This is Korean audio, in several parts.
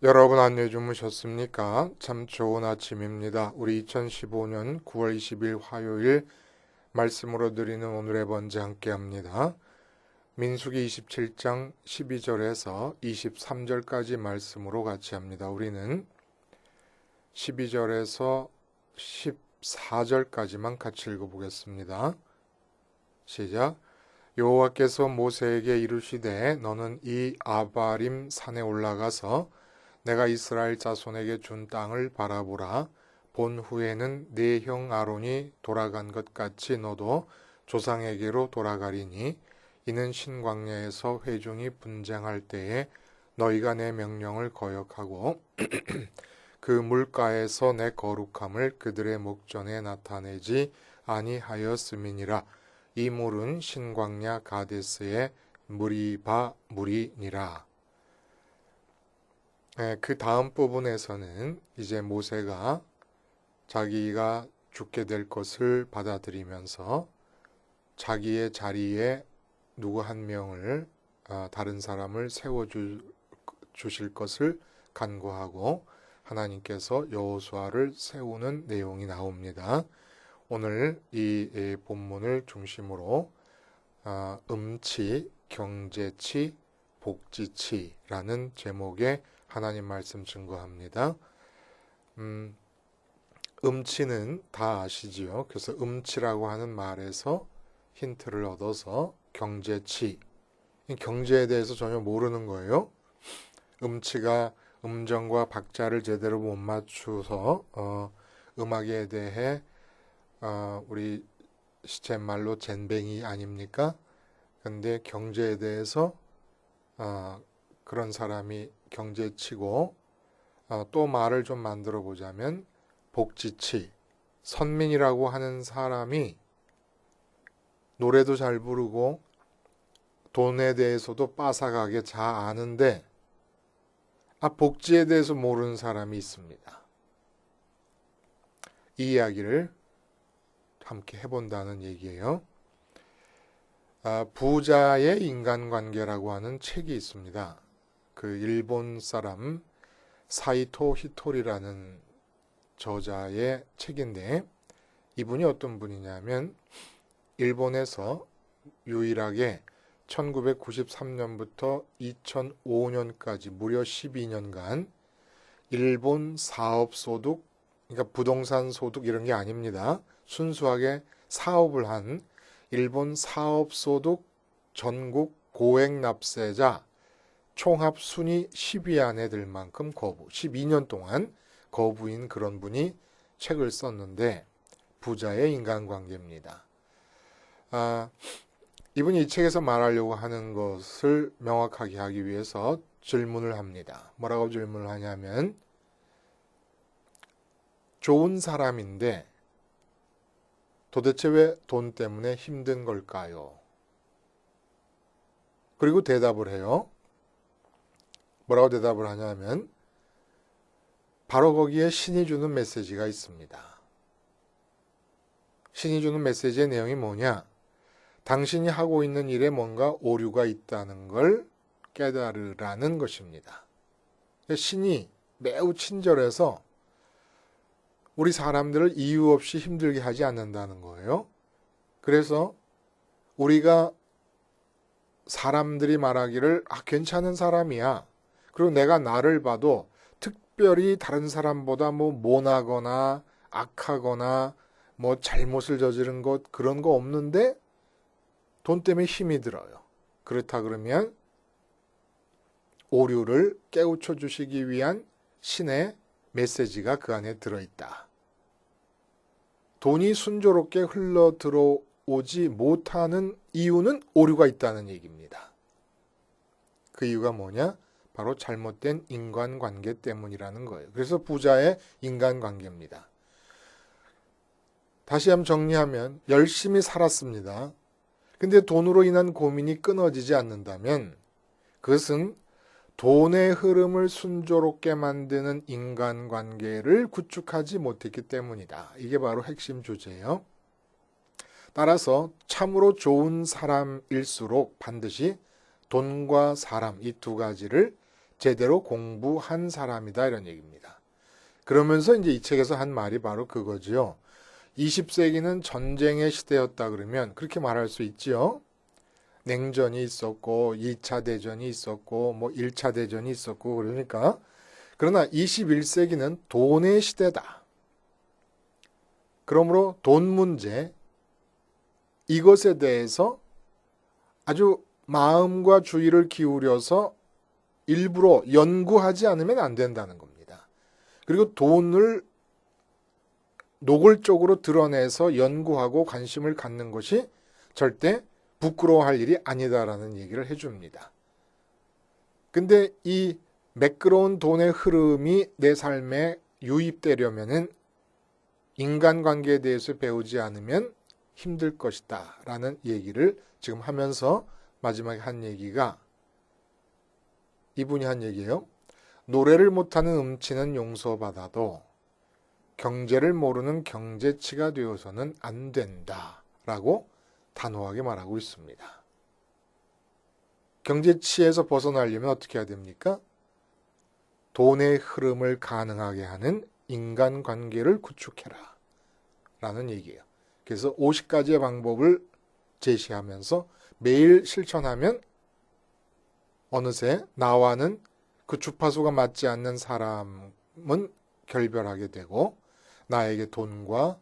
여러분 안녕 주무셨습니까? 참 좋은 아침입니다. 우리 2015년 9월 20일 화요일 말씀으로 드리는 오늘의 번제 함께 합니다. 민수기 27장 12절에서 23절까지 말씀으로 같이 합니다. 우리는 12절에서 14절까지만 같이 읽어보겠습니다. 시작. 여호와께서 모세에게 이르시되 너는 이 아바림 산에 올라가서 내가 이스라엘 자손에게 준 땅을 바라보라. 본 후에는 네 형 아론이 돌아간 것 같이 너도 조상에게로 돌아가리니 이는 신광야에서 회중이 분쟁할 때에 너희가 내 명령을 거역하고 그 물가에서 내 거룩함을 그들의 목전에 나타내지 아니하였음이니라. 이 물은 신광야 가데스의 무리바 물이니라. 그 다음 부분에서는 이제 모세가 자기가 죽게 될 것을 받아들이면서 자기의 자리에 누구 한 명을 다른 사람을 세워 주실 것을 간구하고 하나님께서 여호수아를 세우는 내용이 나옵니다. 오늘 이 본문을 중심으로 음치, 경제치, 복지치라는 제목의 하나님 말씀 증거합니다. 음치는 다 아시지요. 그래서 음치라고 하는 말에서 힌트를 얻어서 경제치, 경제에 대해서 전혀 모르는 거예요. 음치가 음정과 박자를 제대로 못 맞춰서 음악에 대해 우리 시쳇말로 젠뱅이 아닙니까? 근데 경제에 대해서 그런 사람이 경제치고 또 말을 좀 만들어 보자면 복지치, 선민이라고 하는 사람이 노래도 잘 부르고 돈에 대해서도 빠삭하게 잘 아는데 복지에 대해서 모르는 사람이 있습니다. 이 이야기를 함께 해본다는 얘기예요. 부자의 인간관계라고 하는 책이 있습니다. 그 일본 사람 사이토 히토리라는 저자의 책인데 이분이 어떤 분이냐면 일본에서 유일하게 1993년부터 2005년까지 무려 12년간 일본 사업소득, 그러니까 부동산 소득 이런 게 아닙니다. 순수하게 사업을 한 일본 사업소득 전국 고액 납세자 총합 순위 10위 안에 들 만큼 거부, 12년 동안 거부인 그런 분이 책을 썼는데 부자의 인간관계입니다. 이분이 이 책에서 말하려고 하는 것을 명확하게 하기 위해서 질문을 합니다. 뭐라고 질문을 하냐면 좋은 사람인데 도대체 왜 돈 때문에 힘든 걸까요? 그리고 대답을 해요. 뭐라고 대답을 하냐면 바로 거기에 신이 주는 메시지가 있습니다. 신이 주는 메시지의 내용이 뭐냐? 당신이 하고 있는 일에 뭔가 오류가 있다는 걸 깨달으라는 것입니다. 신이 매우 친절해서 우리 사람들을 이유 없이 힘들게 하지 않는다는 거예요. 그래서 우리가 사람들이 말하기를 괜찮은 사람이야. 그리고 내가 나를 봐도 특별히 다른 사람보다 뭐 모나거나 악하거나 뭐 잘못을 저지른 것 그런 거 없는데 돈 때문에 힘이 들어요. 그렇다 그러면 오류를 깨우쳐 주시기 위한 신의 메시지가 그 안에 들어있다. 돈이 순조롭게 흘러 들어오지 못하는 이유는 오류가 있다는 얘기입니다. 그 이유가 뭐냐? 바로 잘못된 인간관계 때문이라는 거예요. 그래서 부자의 인간관계입니다. 다시 한번 정리하면 열심히 살았습니다. 근데 돈으로 인한 고민이 끊어지지 않는다면 그것은 돈의 흐름을 순조롭게 만드는 인간관계를 구축하지 못했기 때문이다. 이게 바로 핵심 주제예요. 따라서 참으로 좋은 사람일수록 반드시 돈과 사람 이 두 가지를 제대로 공부한 사람이다 이런 얘기입니다. 그러면서 이제 이 책에서 한 말이 바로 그거지요. 20세기는 전쟁의 시대였다 그러면 그렇게 말할 수 있지요. 냉전이 있었고 2차 대전이 있었고 뭐 1차 대전이 있었고 그러니까 그러나 21세기는 돈의 시대다. 그러므로 돈 문제 이것에 대해서 아주 마음과 주의를 기울여서 일부러 연구하지 않으면 안 된다는 겁니다. 그리고 돈을 노골적으로 드러내서 연구하고 관심을 갖는 것이 절대 부끄러워할 일이 아니다라는 얘기를 해줍니다. 근데 이 매끄러운 돈의 흐름이 내 삶에 유입되려면은 인간관계에 대해서 배우지 않으면 힘들 것이다 라는 얘기를 지금 하면서 마지막에 한 얘기가 이분이 한 얘기예요. 노래를 못하는 음치는 용서받아도 경제를 모르는 경제치가 되어서는 안 된다 라고 단호하게 말하고 있습니다. 경제치에서 벗어나려면 어떻게 해야 됩니까? 돈의 흐름을 가능하게 하는 인간관계를 구축해라 라는 얘기예요. 그래서 50가지의 방법을 제시하면서 매일 실천하면 어느새 나와는 그 주파수가 맞지 않는 사람은 결별하게 되고 나에게 돈과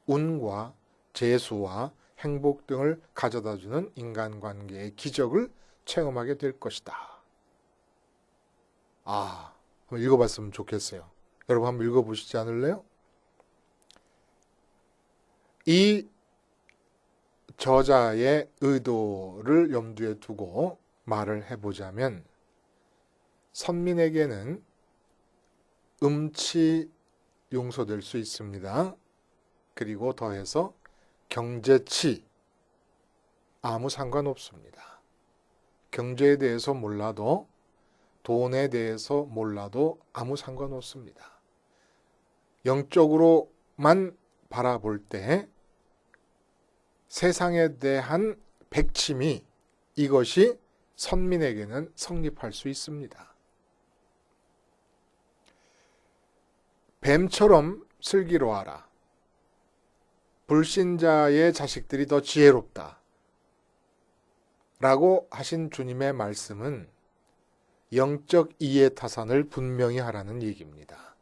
운과 재수와 행복 등을 가져다주는 인간관계의 기적을 체험하게 될 것이다. 한번 읽어봤으면 좋겠어요. 여러분 한번 읽어보시지 않을래요? 이 저자의 의도를 염두에 두고 말을 해보자면 선민에게는 음치 용서될 수 있습니다. 그리고 더해서 경제치 아무 상관없습니다. 경제에 대해서 몰라도 돈에 대해서 몰라도 아무 상관없습니다. 영적으로만 바라볼 때 세상에 대한 백침이 이것이 선민에게는 성립할 수 있습니다. 뱀처럼 슬기로워하라. 불신자의 자식들이 더 지혜롭다. 라고 하신 주님의 말씀은 영적 이해타산을 분명히 하라는 얘기입니다.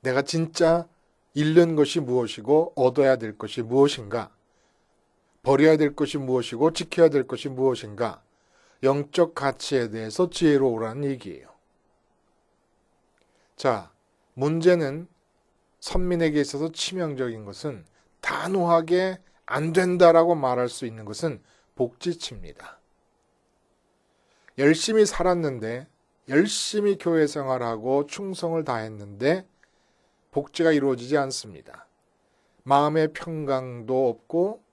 내가 진짜 잃는 것이 무엇이고 얻어야 될 것이 무엇인가? 버려야 될 것이 무엇이고 지켜야 될 것이 무엇인가? 영적 가치에 대해서 지혜로우라는 얘기예요. 자, 문제는 선민에게 있어서 치명적인 것은 단호하게 안 된다라고 말할 수 있는 것은 복지치입니다. 열심히 살았는데 열심히 교회 생활하고 충성을 다했는데 복지가 이루어지지 않습니다. 마음의 평강도 없고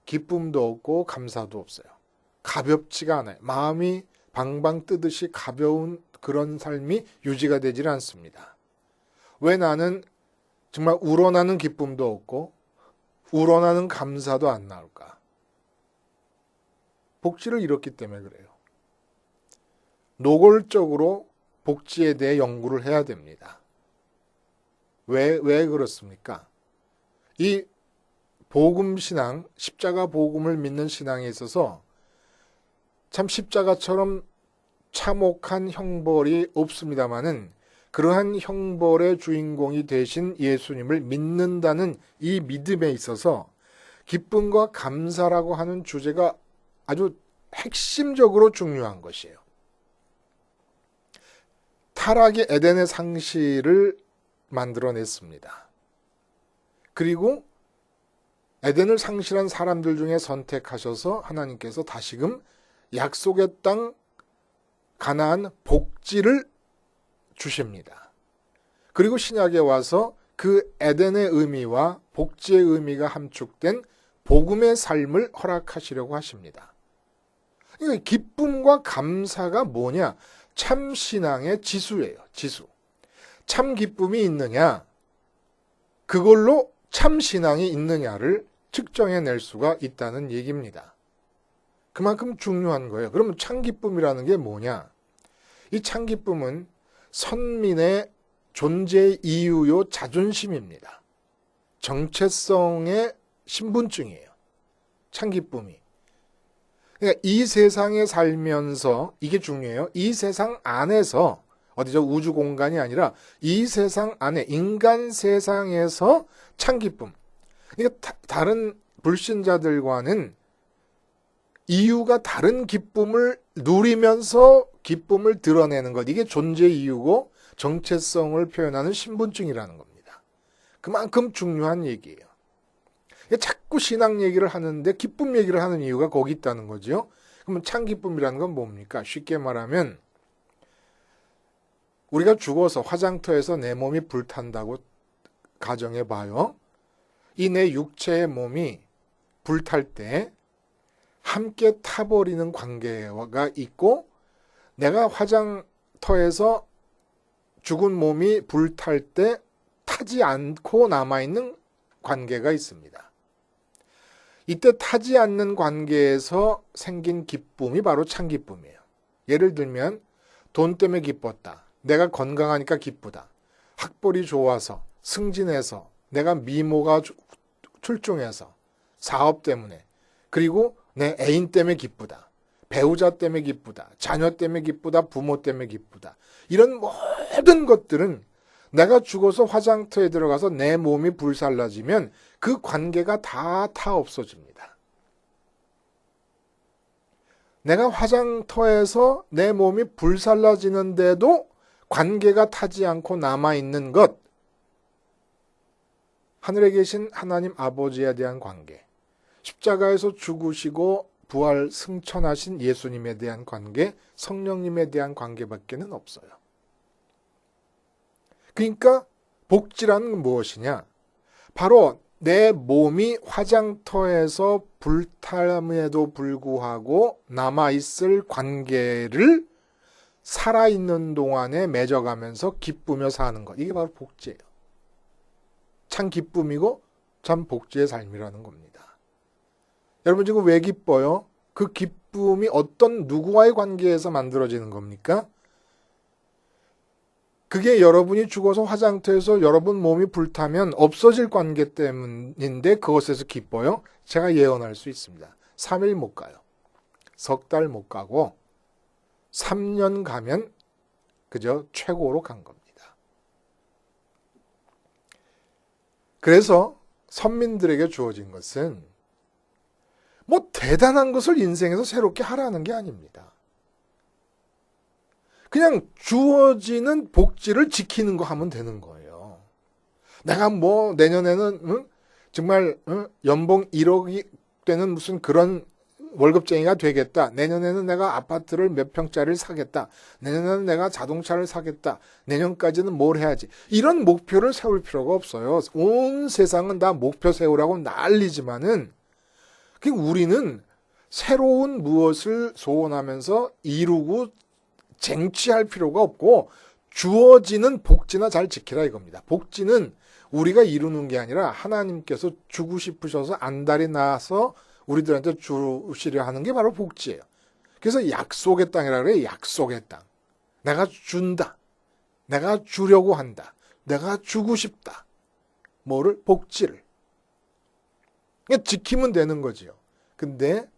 기쁨도 없고 감사도 없어요. 가볍지가 않아요. 마음이 방방 뜨듯이 가벼운 그런 삶이 유지가 되질 않습니다. 왜 나는 정말 우러나는 기쁨도 없고 우러나는 감사도 안 나올까? 복지를 잃었기 때문에 그래요. 노골적으로 복지에 대해 연구를 해야 됩니다. 왜 그렇습니까? 이 복음신앙, 십자가 복음을 믿는 신앙에 있어서 참 십자가처럼 참혹한 형벌이 없습니다마는 그러한 형벌의 주인공이 되신 예수님을 믿는다는 이 믿음에 있어서 기쁨과 감사라고 하는 주제가 아주 핵심적으로 중요한 것이에요. 타락이 에덴의 상실을 만들어냈습니다. 그리고 에덴을 상실한 사람들 중에 선택하셔서 하나님께서 다시금 약속의 땅 가나안 복지를 주십니다. 그리고 신약에 와서 그 에덴의 의미와 복지의 의미가 함축된 복음의 삶을 허락하시려고 하십니다. 그러니까 기쁨과 감사가 뭐냐? 참 신앙의 지수예요. 지수. 참 기쁨이 있느냐? 그걸로 참 신앙이 있느냐를 측정해낼 수가 있다는 얘기입니다. 그만큼 중요한 거예요. 그러면 참 기쁨이라는 게 뭐냐? 이 참 기쁨은 선민의 존재 이유요 자존심입니다. 정체성의 신분증이에요. 참 기쁨이. 그러니까 이 세상에 살면서 이게 중요해요. 이 세상 안에서 어디죠? 우주 공간이 아니라 이 세상 안에 인간 세상에서 참 기쁨. 그러니까 다른 불신자들과는 이유가 다른 기쁨을 누리면서 기쁨을 드러내는 것. 이게 존재 이유고 정체성을 표현하는 신분증이라는 겁니다. 그만큼 중요한 얘기예요. 자꾸 신앙 얘기를 하는데 기쁨 얘기를 하는 이유가 거기 있다는 거죠. 그러면 참 기쁨이라는 건 뭡니까? 쉽게 말하면 우리가 죽어서 화장터에서 내 몸이 불탄다고 가정해 봐요. 이 내 육체의 몸이 불탈 때 함께 타버리는 관계가 있고 내가 화장터에서 죽은 몸이 불탈 때 타지 않고 남아있는 관계가 있습니다. 이때 타지 않는 관계에서 생긴 기쁨이 바로 참 기쁨이에요. 예를 들면 돈 때문에 기뻤다. 내가 건강하니까 기쁘다. 학벌이 좋아서 승진해서 내가 미모가 출중해서 사업 때문에 그리고 내 애인 때문에 기쁘다. 배우자 때문에 기쁘다. 자녀 때문에 기쁘다. 부모 때문에 기쁘다. 이런 모든 것들은 내가 죽어서 화장터에 들어가서 내 몸이 불살라지면 그 관계가 다 없어집니다. 내가 화장터에서 내 몸이 불살라지는데도 관계가 타지 않고 남아있는 것. 하늘에 계신 하나님 아버지에 대한 관계. 십자가에서 죽으시고 부활 승천하신 예수님에 대한 관계, 성령님에 대한 관계밖에는 없어요. 그러니까 복지라는 건 무엇이냐? 바로 내 몸이 화장터에서 불탈함에도 불구하고 남아있을 관계를 살아있는 동안에 맺어가면서 기쁘며 사는 것. 이게 바로 복지예요. 참 기쁨이고 참 복지의 삶이라는 겁니다. 여러분 지금 왜 기뻐요? 그 기쁨이 어떤 누구와의 관계에서 만들어지는 겁니까? 그게 여러분이 죽어서 화장터에서 여러분 몸이 불타면 없어질 관계 때문인데 그것에서 기뻐요? 제가 예언할 수 있습니다. 3일 못 가요. 석 달 못 가고 3년 가면 그저 최고로 간 겁니다. 그래서 선민들에게 주어진 것은 뭐 대단한 것을 인생에서 새롭게 하라는 게 아닙니다. 그냥 주어지는 복지를 지키는 거 하면 되는 거예요. 내가 뭐 내년에는 정말 연봉 1억이 되는 무슨 그런 월급쟁이가 되겠다. 내년에는 내가 아파트를 몇 평짜리를 사겠다. 내년에는 내가 자동차를 사겠다. 내년까지는 뭘 해야지. 이런 목표를 세울 필요가 없어요. 온 세상은 다 목표 세우라고 난리지만은 우리는 새로운 무엇을 소원하면서 이루고 쟁취할 필요가 없고 주어지는 복지나 잘 지키라 이겁니다. 복지는 우리가 이루는 게 아니라 하나님께서 주고 싶으셔서 안달이 나서 우리들한테 주시려 하는 게 바로 복지예요. 그래서 약속의 땅이라 그래요. 약속의 땅. 내가 준다. 내가 주려고 한다. 내가 주고 싶다. 뭐를? 복지를. 그러니까 지키면 되는 거지요. 근데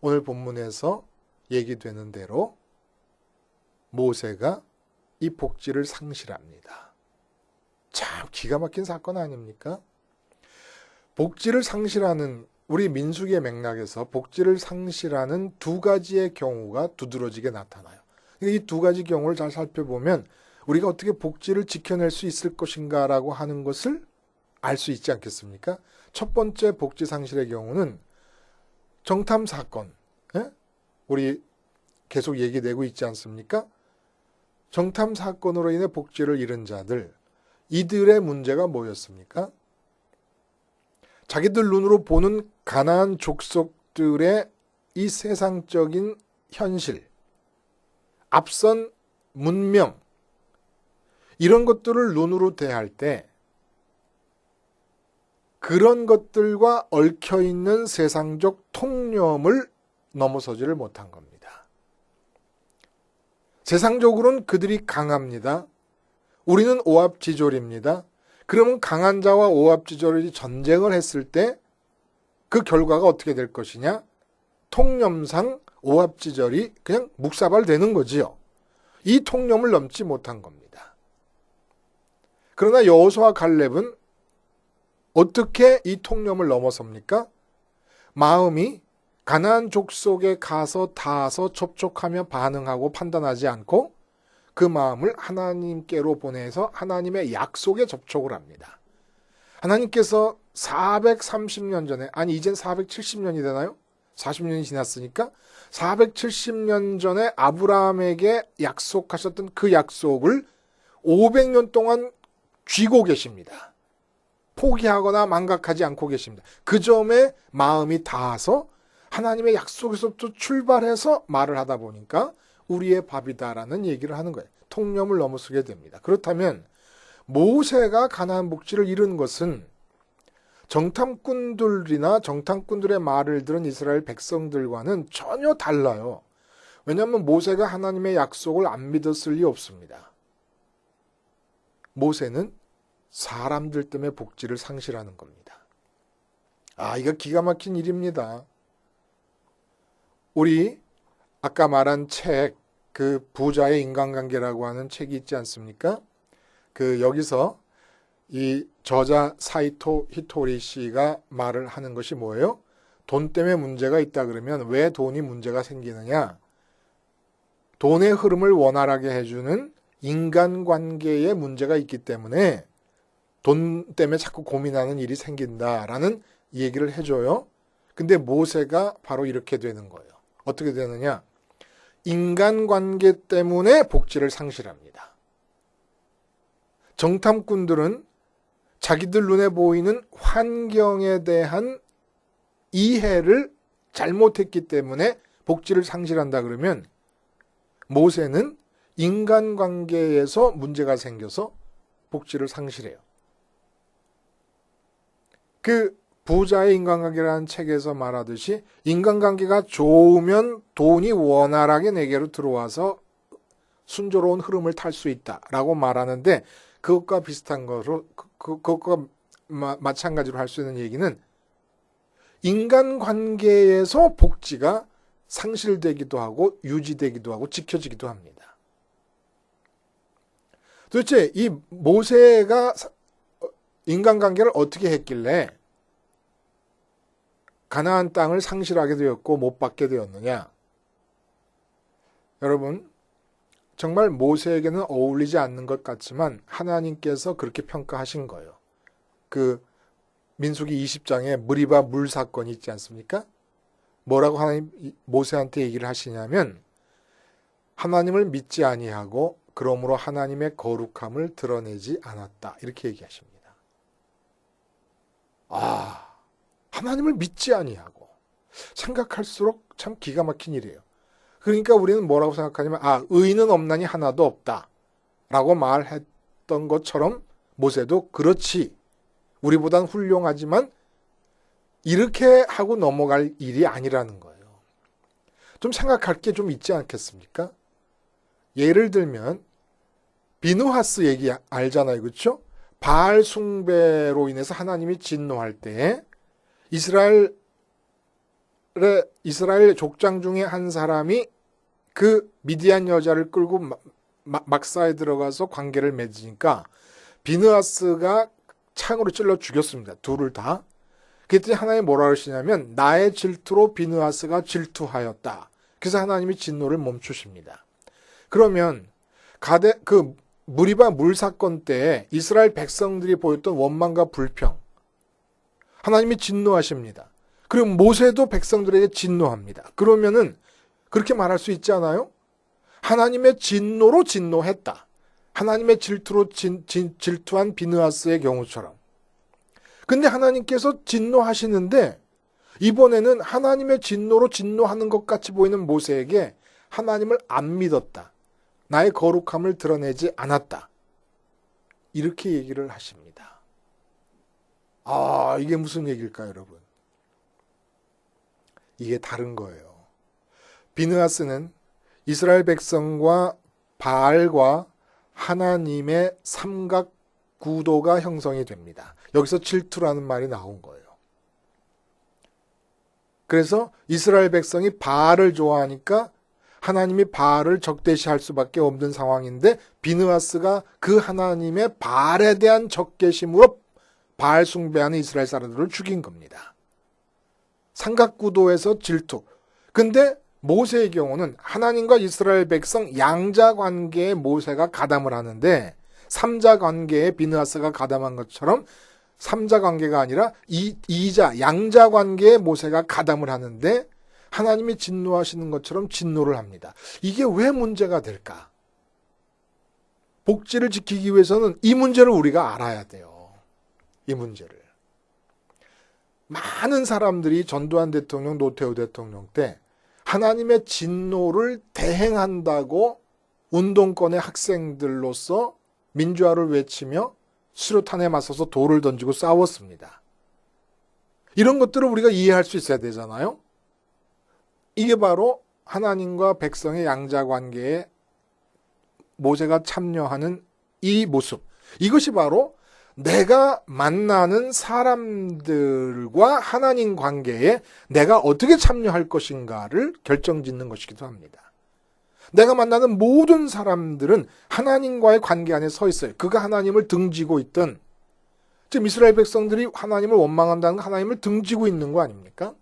오늘 본문에서 얘기되는 대로 모세가 이 복지를 상실합니다. 참 기가 막힌 사건 아닙니까? 복지를 상실하는 우리 민수기의 맥락에서 복지를 상실하는 두 가지의 경우가 두드러지게 나타나요. 이 두 가지 경우를 잘 살펴보면 우리가 어떻게 복지를 지켜낼 수 있을 것인가라고 하는 것을 알 수 있지 않겠습니까? 첫 번째 복지 상실의 경우는 정탐 사건. 우리 계속 얘기되고 있지 않습니까? 정탐 사건으로 인해 복지를 잃은 자들. 이들의 문제가 뭐였습니까? 자기들 눈으로 보는 가나안 족속들의 이 세상적인 현실, 앞선 문명, 이런 것들을 눈으로 대할 때 그런 것들과 얽혀있는 세상적 통념을 넘어서지를 못한 겁니다. 세상적으로는 그들이 강합니다. 우리는 오합지졸입니다. 그러면 강한 자와 오합지졸이 전쟁을 했을 때 그 결과가 어떻게 될 것이냐? 통념상 오합지졸이 그냥 묵사발되는 거지요. 이 통념을 넘지 못한 겁니다. 그러나 여호수아 갈렙은 어떻게 이 통념을 넘어섭니까? 마음이 가나안 족속에 가서 닿아서 접촉하며 반응하고 판단하지 않고 그 마음을 하나님께로 보내서 하나님의 약속에 접촉을 합니다. 하나님께서 430년 전에, 아니 이젠 470년이 되나요? 40년이 지났으니까 470년 전에 아브라함에게 약속하셨던 그 약속을 500년 동안 쥐고 계십니다. 포기하거나 망각하지 않고 계십니다. 그 점에 마음이 닿아서 하나님의 약속에서부터 출발해서 말을 하다 보니까 우리의 밥이다라는 얘기를 하는 거예요. 통념을 넘어서게 됩니다. 그렇다면 모세가 가나안 복지를 이룬 것은 정탐꾼들이나 정탐꾼들의 말을 들은 이스라엘 백성들과는 전혀 달라요. 왜냐하면 모세가 하나님의 약속을 안 믿었을 리 없습니다. 모세는 사람들 때문에 복지를 상실하는 겁니다. 이거 기가 막힌 일입니다. 우리 아까 말한 책, 그 부자의 인간관계라고 하는 책이 있지 않습니까? 여기서 이 저자 사이토 히토리 씨가 말을 하는 것이 뭐예요? 돈 때문에 문제가 있다 그러면 왜 돈이 문제가 생기느냐? 돈의 흐름을 원활하게 해주는 인간관계에 문제가 있기 때문에 돈 때문에 자꾸 고민하는 일이 생긴다라는 얘기를 해줘요. 근데 모세가 바로 이렇게 되는 거예요. 어떻게 되느냐? 인간관계 때문에 복지를 상실합니다. 정탐꾼들은 자기들 눈에 보이는 환경에 대한 이해를 잘못했기 때문에 복지를 상실한다 그러면 모세는 인간관계에서 문제가 생겨서 복지를 상실해요. 그 부자의 인간관계라는 책에서 말하듯이 인간관계가 좋으면 돈이 원활하게 내게로 들어와서 순조로운 흐름을 탈 수 있다라고 말하는데 그것과 비슷한 거로 그것과 마찬가지로 할 수 있는 얘기는 인간관계에서 복지가 상실되기도 하고 유지되기도 하고 지켜지기도 합니다. 도대체 이 모세가 인간관계를 어떻게 했길래 가나안 땅을 상실하게 되었고 못 받게 되었느냐? 여러분, 정말 모세에게는 어울리지 않는 것 같지만 하나님께서 그렇게 평가하신 거예요. 그 민수기 20장에 무리바 물 사건이 있지 않습니까? 뭐라고 하나님 모세한테 얘기를 하시냐면 하나님을 믿지 아니하고 그러므로 하나님의 거룩함을 드러내지 않았다. 이렇게 얘기하십니다. 하나님을 믿지 아니하고 생각할수록 참 기가 막힌 일이에요. 그러니까 우리는 뭐라고 생각하냐면 의인은 없나니 하나도 없다 라고 말했던 것처럼 모세도 그렇지 우리보단 훌륭하지만 이렇게 하고 넘어갈 일이 아니라는 거예요. 좀 생각할 게 좀 있지 않겠습니까? 예를 들면 비누하스 얘기 알잖아요. 그렇죠? 바알 숭배로 인해서 하나님이 진노할 때 이스라엘 족장 중에 한 사람이 그 미디안 여자를 끌고 막사에 들어가서 관계를 맺으니까 비느하스가 창으로 찔러 죽였습니다. 둘을 다. 그랬더니 하나님이 뭐라 그러시냐면 나의 질투로 비느하스가 질투하였다. 그래서 하나님이 진노를 멈추십니다. 그러면 그 무리바 물 사건 때 이스라엘 백성들이 보였던 원망과 불평 하나님이 진노하십니다. 그리고 모세도 백성들에게 진노합니다. 그러면은 그렇게 말할 수 있지 않아요? 하나님의 진노로 진노했다. 하나님의 질투로 질투한 비느하스의 경우처럼. 근데 하나님께서 진노하시는데 이번에는 하나님의 진노로 진노하는 것 같이 보이는 모세에게 하나님을 안 믿었다. 나의 거룩함을 드러내지 않았다. 이렇게 얘기를 하십니다. 이게 무슨 얘기일까요, 여러분? 이게 다른 거예요. 비느하스는 이스라엘 백성과 바알과 하나님의 삼각 구도가 형성이 됩니다. 여기서 질투라는 말이 나온 거예요. 그래서 이스라엘 백성이 바알을 좋아하니까 하나님이 바알을 적대시할 수밖에 없는 상황인데 비느하스가 그 하나님의 바알에 대한 적개심으로 바알 숭배하는 이스라엘 사람들을 죽인 겁니다. 삼각구도에서 질투. 근데 모세의 경우는 하나님과 이스라엘 백성 양자 관계에 모세가 가담을 하는데 삼자 관계에 비느하스가 가담한 것처럼 삼자 관계가 아니라 이자 양자 관계에 모세가 가담을 하는데 하나님이 진노하시는 것처럼 진노를 합니다. 이게 왜 문제가 될까? 복지를 지키기 위해서는 이 문제를 우리가 알아야 돼요. 이 문제를. 많은 사람들이 전두환 대통령, 노태우 대통령 때 하나님의 진노를 대행한다고 운동권의 학생들로서 민주화를 외치며 수류탄에 맞서서 돌을 던지고 싸웠습니다. 이런 것들을 우리가 이해할 수 있어야 되잖아요. 이게 바로 하나님과 백성의 양자관계에 모세가 참여하는 이 모습. 이것이 바로 내가 만나는 사람들과 하나님 관계에 내가 어떻게 참여할 것인가를 결정짓는 것이기도 합니다. 내가 만나는 모든 사람들은 하나님과의 관계 안에 서 있어요. 그가 하나님을 등지고 있든, 지금 이스라엘 백성들이 하나님을 원망한다는 건 하나님을 등지고 있는 거 아닙니까?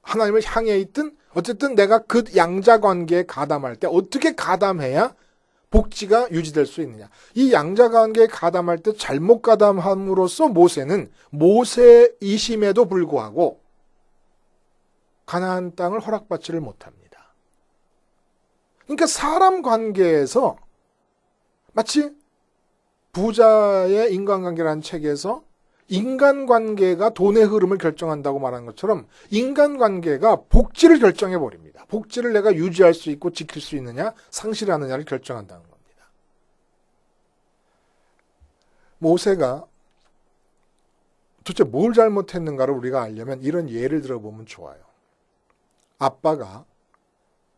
하나님을 향해 있든 어쨌든 내가 그 양자 관계에 가담할 때 어떻게 가담해야 복지가 유지될 수 있느냐. 이 양자 관계에 가담할 때 잘못 가담함으로써 모세는 모세이심에도 불구하고 가나안 땅을 허락받지를 못합니다. 그러니까 사람 관계에서 마치 부자의 인간관계라는 책에서 인간관계가 돈의 흐름을 결정한다고 말한 것처럼 인간관계가 복지를 결정해버립니다. 복지를 내가 유지할 수 있고 지킬 수 있느냐 상실하느냐를 결정한다는 겁니다. 모세가 도대체 뭘 잘못했는가를 우리가 알려면 이런 예를 들어보면 좋아요. 아빠가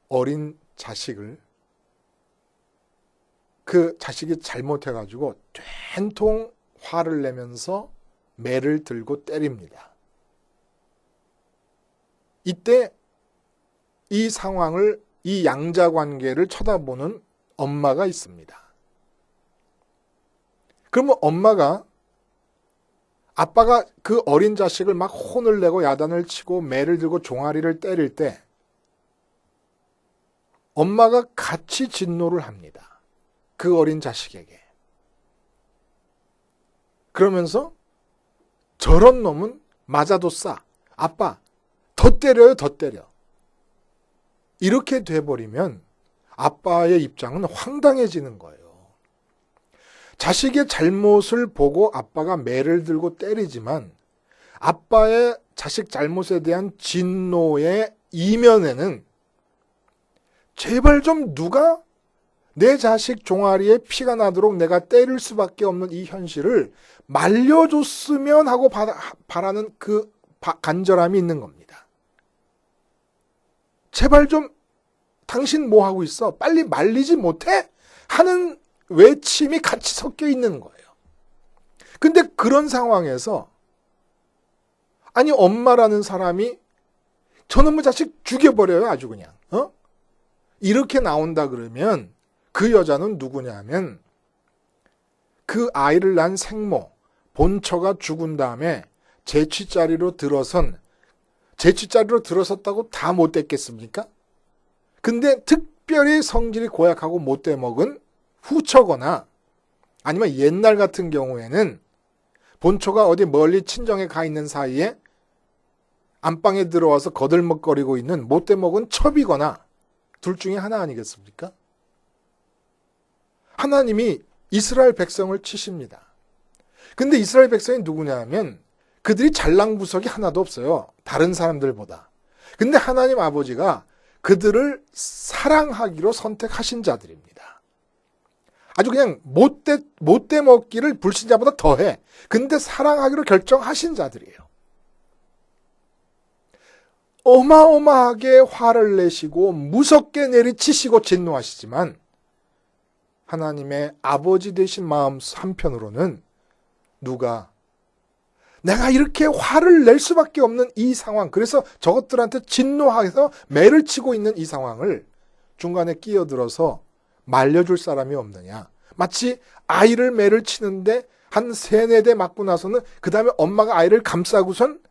어린 자식을 그 자식이 잘못해가지고 된통 화를 내면서 매를 들고 때립니다. 이때 이 상황을, 이 양자 관계를 쳐다보는 엄마가 있습니다. 그러면 엄마가 아빠가 그 어린 자식을 막 혼을 내고 야단을 치고 매를 들고 종아리를 때릴 때 엄마가 같이 진노를 합니다. 그 어린 자식에게. 그러면서 저런 놈은 맞아도 싸. 아빠, 더 때려요, 더 때려. 이렇게 돼버리면 아빠의 입장은 황당해지는 거예요. 자식의 잘못을 보고 아빠가 매를 들고 때리지만 아빠의 자식 잘못에 대한 진노의 이면에는 제발 좀 누가 내 자식 종아리에 피가 나도록 내가 때릴 수밖에 없는 이 현실을 말려줬으면 하고 바라는 그 간절함이 있는 겁니다. 제발 좀 당신 뭐 하고 있어? 빨리 말리지 못해? 하는 외침이 같이 섞여 있는 거예요. 근데 그런 상황에서 아니 엄마라는 사람이 저놈의 자식 죽여버려요. 아주 그냥. 이렇게 나온다 그러면 그 여자는 누구냐면 그 아이를 낳은 생모, 본처가 죽은 다음에 제취자리로 들어섰다고 다 못됐겠습니까? 근데 특별히 성질이 고약하고 못돼 먹은 후처거나 아니면 옛날 같은 경우에는 본처가 어디 멀리 친정에 가 있는 사이에 안방에 들어와서 거들먹거리고 있는 못돼 먹은 첩이거나 둘 중에 하나 아니겠습니까? 하나님이 이스라엘 백성을 치십니다. 근데 이스라엘 백성이 누구냐 하면 그들이 잘난구석이 하나도 없어요. 다른 사람들보다. 근데 하나님 아버지가 그들을 사랑하기로 선택하신 자들입니다. 아주 그냥 못돼 먹기를 불신자보다 더해. 근데 사랑하기로 결정하신 자들이에요. 어마어마하게 화를 내시고 무섭게 내리치시고 진노하시지만 하나님의 아버지 되신 마음 한편으로는 누가 내가 이렇게 화를 낼 수밖에 없는 이 상황, 그래서 저것들한테 진노해서 매를 치고 있는 이 상황을 중간에 끼어들어서 말려줄 사람이 없느냐. 마치 아이를 매를 치는데 한 3-4대 맞고 나서는 그 다음에 엄마가 아이를 감싸고선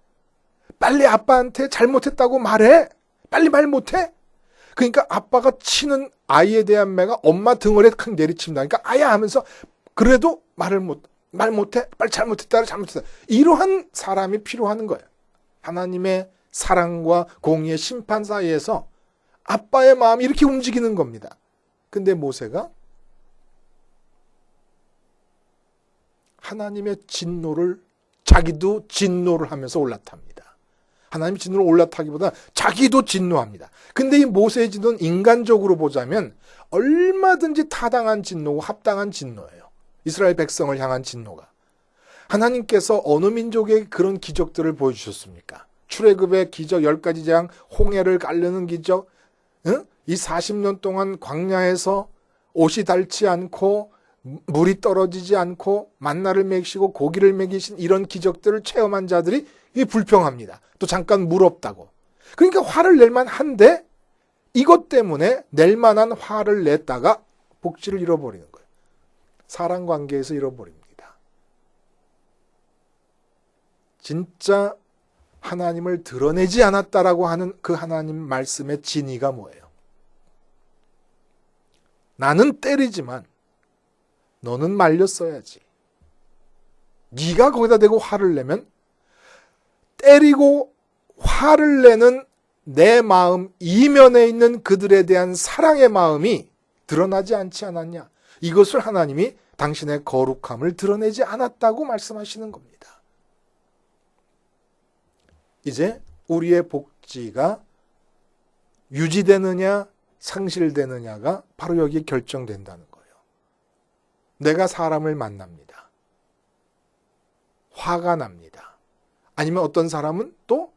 빨리 아빠한테 잘못했다고 말해. 빨리 말 못해. 그러니까 아빠가 치는 아이에 대한 매가 엄마 등어리에 큰 내리칩니다. 그러니까 아야 하면서 그래도 말 못해. 빨리 잘못했다. 이러한 사람이 필요한 거예요. 하나님의 사랑과 공의의 심판 사이에서 아빠의 마음이 이렇게 움직이는 겁니다. 근데 모세가 하나님의 진노를 자기도 진노를 하면서 올라탑니다. 하나님 진노를 올라타기보다 자기도 진노합니다. 근데 이 모세의 진노는 인간적으로 보자면 얼마든지 타당한 진노고 합당한 진노예요. 이스라엘 백성을 향한 진노가. 하나님께서 어느 민족에게 그런 기적들을 보여주셨습니까? 출애굽의 기적 10가지 재앙, 홍해를 가르는 기적, 이 40년 동안 광야에서 옷이 닳지 않고 물이 떨어지지 않고 만나를 먹이시고 고기를 먹이신 이런 기적들을 체험한 자들이 불평합니다. 또 잠깐 물 없다고. 그러니까 화를 낼 만한데 이것 때문에 낼 만한 화를 냈다가 복지를 잃어버리는 거예요. 사랑 관계에서 잃어버립니다. 진짜 하나님을 드러내지 않았다라고 하는 그 하나님 말씀의 진의가 뭐예요? 나는 때리지만 너는 말렸어야지. 네가 거기다 대고 화를 내면 때리고 화를 내는 내 마음 이면에 있는 그들에 대한 사랑의 마음이 드러나지 않지 않았냐. 이것을 하나님이 당신의 거룩함을 드러내지 않았다고 말씀하시는 겁니다. 이제 우리의 복지가 유지되느냐 상실되느냐가 바로 여기에 결정된다는 거예요. 내가 사람을 만납니다. 화가 납니다. 아니면 어떤 사람은 또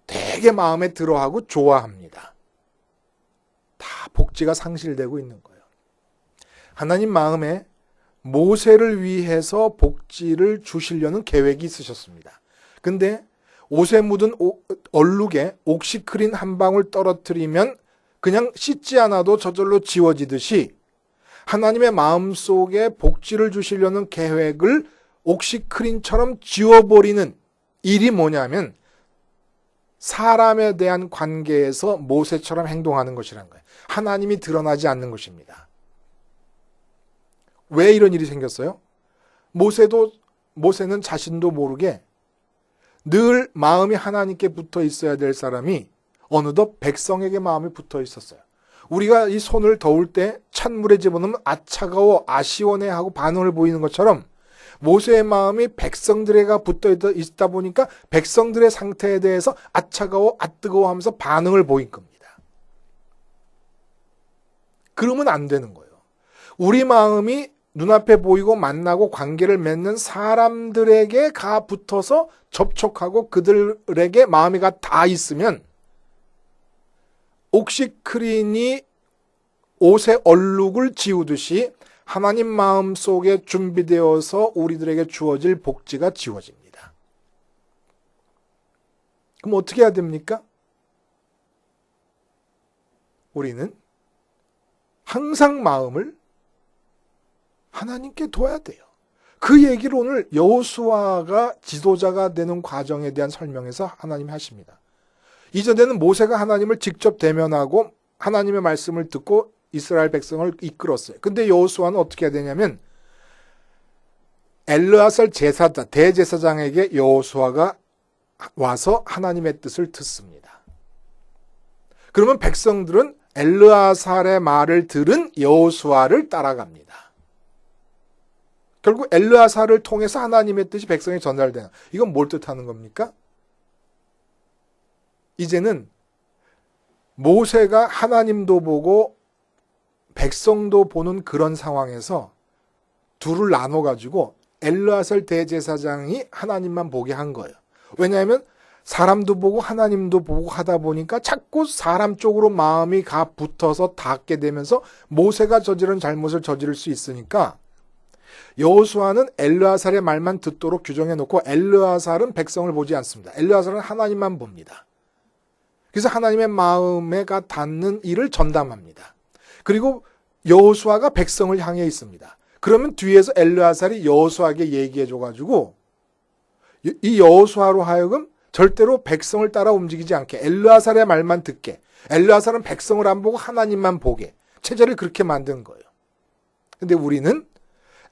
되게 마음에 들어하고 좋아합니다. 다 복지가 상실되고 있는 거예요. 하나님 마음에 모세를 위해서 복지를 주시려는 계획이 있으셨습니다. 근데 옷에 묻은 얼룩에 옥시크린 한 방울 떨어뜨리면 그냥 씻지 않아도 저절로 지워지듯이 하나님의 마음속에 복지를 주시려는 계획을 옥시크린처럼 지워버리는 일이 뭐냐면 사람에 대한 관계에서 모세처럼 행동하는 것이라는 거예요. 하나님이 드러나지 않는 것입니다. 왜 이런 일이 생겼어요? 모세는 자신도 모르게 늘 마음이 하나님께 붙어 있어야 될 사람이 어느덧 백성에게 마음이 붙어 있었어요. 우리가 이 손을 더울 때 찬물에 집어넣으면 차가워, 시원해 하고 반응을 보이는 것처럼 모세의 마음이 백성들에게 붙어 있다 보니까 백성들의 상태에 대해서 차가워, 뜨거워 하면서 반응을 보인 겁니다. 그러면 안 되는 거예요. 우리 마음이 눈앞에 보이고 만나고 관계를 맺는 사람들에게 가 붙어서 접촉하고 그들에게 마음이 다 있으면 옥시크린이 옷의 얼룩을 지우듯이 하나님 마음속에 준비되어서 우리들에게 주어질 복지가 지워집니다. 그럼 어떻게 해야 됩니까? 우리는 항상 마음을 하나님께 둬야 돼요. 그 얘기를 오늘 여호수아가 지도자가 되는 과정에 대한 설명에서 하나님이 하십니다. 이전에는 모세가 하나님을 직접 대면하고 하나님의 말씀을 듣고 이스라엘 백성을 이끌었어요. 근데 여호수아는 어떻게 해야 되냐면 엘르아살 제사장, 대제사장에게 여호수아가 와서 하나님의 뜻을 듣습니다. 그러면 백성들은 엘르아살의 말을 들은 여호수아를 따라갑니다. 결국 엘르아살을 통해서 하나님의 뜻이 백성에 전달되는, 이건 뭘 뜻하는 겁니까? 이제는 모세가 하나님도 보고 백성도 보는 그런 상황에서 둘을 나눠가지고 엘르아살 대제사장이 하나님만 보게 한 거예요. 왜냐하면 사람도 보고 하나님도 보고 하다 보니까 자꾸 사람 쪽으로 마음이 가 붙어서 닿게 되면서 모세가 저지른 잘못을 저지를 수 있으니까 여호수아는 엘르아살의 말만 듣도록 규정해 놓고 엘르아살은 백성을 보지 않습니다. 엘르아살은 하나님만 봅니다. 그래서 하나님의 마음에가 닿는 일을 전담합니다. 그리고 여호수아가 백성을 향해 있습니다. 그러면 뒤에서 엘르아살이 여호수아에게 얘기해 줘가지고 이 여호수아로 하여금 절대로 백성을 따라 움직이지 않게 엘르아살의 말만 듣게, 엘르아살은 백성을 안 보고 하나님만 보게 체제를 그렇게 만든 거예요. 근데 우리는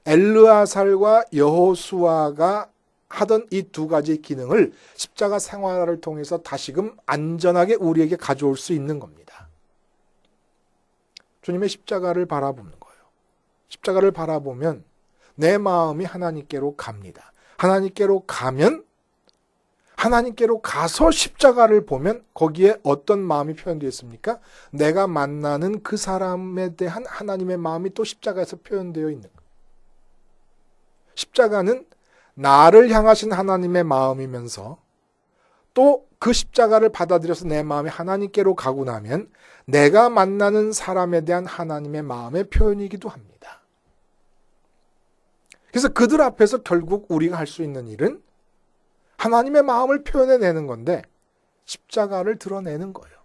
엘르아살과 여호수아가 하던 이 두 가지 기능을 십자가 생활을 통해서 다시금 안전하게 우리에게 가져올 수 있는 겁니다. 주님의 십자가를 바라보는 거예요. 십자가를 바라보면 내 마음이 하나님께로 갑니다. 하나님께로 가면, 하나님께로 가서 십자가를 보면 거기에 어떤 마음이 표현되어 있습니까? 내가 만나는 그 사람에 대한 하나님의 마음이 또 십자가에서 표현되어 있는 거예요. 십자가는 나를 향하신 하나님의 마음이면서 또 그 십자가를 받아들여서 내 마음이 하나님께로 가고 나면 내가 만나는 사람에 대한 하나님의 마음의 표현이기도 합니다. 그래서 그들 앞에서 결국 우리가 할 수 있는 일은 하나님의 마음을 표현해내는 건데 십자가를 드러내는 거예요.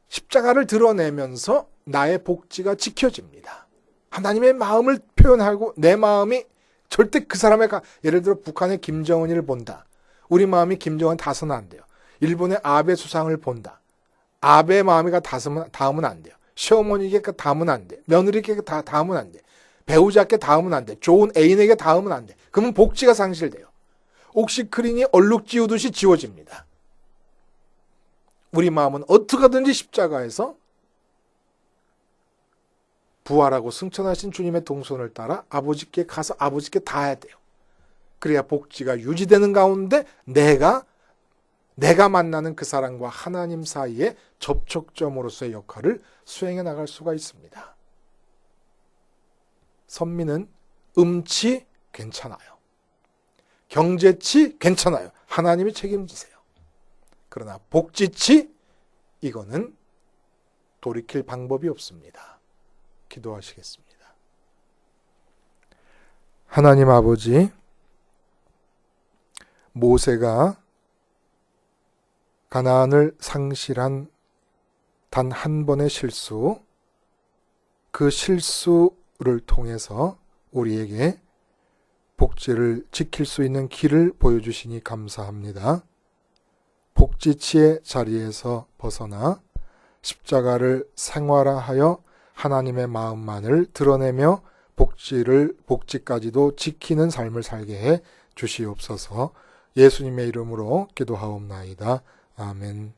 십자가를 드러내면서 나의 복지가 지켜집니다. 하나님의 마음을 표현하고 내 마음이 절대 그 사람의 예를 들어 북한의 김정은이를 본다. 우리 마음이 김정은 닿으면 안 돼요. 일본의 아베 수상을 본다. 아베의 마음이 닿으면 안 돼요. 시어머니에게 닿으면 안 돼. 며느리에게 닿으면 안 돼. 배우자께 닿으면 안 돼. 좋은 애인에게 닿으면 안 돼. 그러면 복지가 상실돼요. 옥시크린이 얼룩 지우듯이 지워집니다. 우리 마음은 어떻게 하든지 십자가에서 부활하고 승천하신 주님의 동선을 따라 아버지께 가서 아버지께 닿아야 돼요. 그래야 복지가 유지되는 가운데 내가 만나는 그 사람과 하나님 사이의 접촉점으로서의 역할을 수행해 나갈 수가 있습니다. 선미는 음치 괜찮아요. 경제치 괜찮아요. 하나님이 책임지세요. 그러나 복지치 이거는 돌이킬 방법이 없습니다. 기도하시겠습니다. 하나님 아버지, 모세가 가나안을 상실한 단 한 번의 실수, 그 실수를 통해서 우리에게 복지를 지킬 수 있는 길을 보여주시니 감사합니다. 복지치의 자리에서 벗어나 십자가를 생활화하여 하나님의 마음만을 드러내며 복지까지도 지키는 삶을 살게 해 주시옵소서. 예수님의 이름으로 기도하옵나이다. 아멘.